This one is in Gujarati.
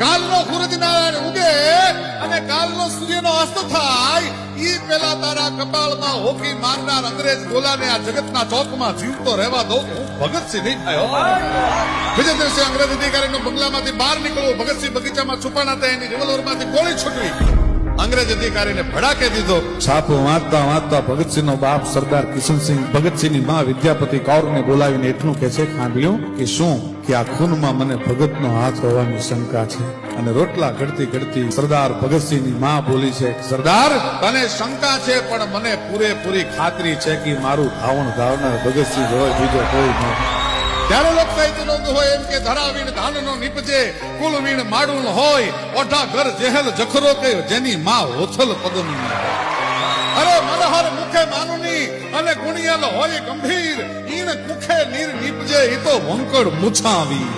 કાલનો સૂરજનારાયણ ઉગે અને કાલનો સૂર્યનો અસ્ત થાય ઈ પેલા તારા કપાળમાં હોકી મારનાર અંગ્રેજ ગોલાને આ જગતના ચોકમાં જીવતો રહેવા દો. હું ભગતસિંહ નહીં થયો. બીજા દિવસે અંગ્રેજ અધિકારીનો બંગલામાંથી બહાર નીકળવું, ભગતસિંહ બગીચામાં છુપાણા હતા, એની રિવોલ્વરમાંથી ગોળી છૂટવી, અંગ્રેજ અધિકારીને ભડાકે દીધો. છાપો વાંચતા વાંચતા ભગતસિંહનો બાપ સરદાર કિશનસિંહ ભગતસિંહની માં વિદ્યાપતિ કૌરને બોલાવીને એટલું કહે છે, ખાંભળ્યું કે શું કે આ ખૂનમાં મને ભગતનો હાથ હોવાની શંકા છે. અને રોટલા ઘડતી ઘડતી સરદાર ભગતસિંહની માં બોલી છે, સરદાર તને શંકા છે પણ મને પૂરેપૂરી ખાતરી છે કે મારું ધાવણ ધાવનાર ભગતસિંહ હોય, બીજો કોઈ નહીં. ત્યારે લોક સાહિત્ય નોંધ હોય એમ કે ધરાવીણ ધાનનો નીપજે, કુલવીણ માડું હોય, ઓઢા ઘર જેહલ જખરો કે જેની માં ઓથલ પદની. અરે મનહર મુખે માનુની અને ગુણિયલ હોય ગંભીર, ઈણ મુખે નીર નીપજે ઈ તો વંકડ મૂછાવી.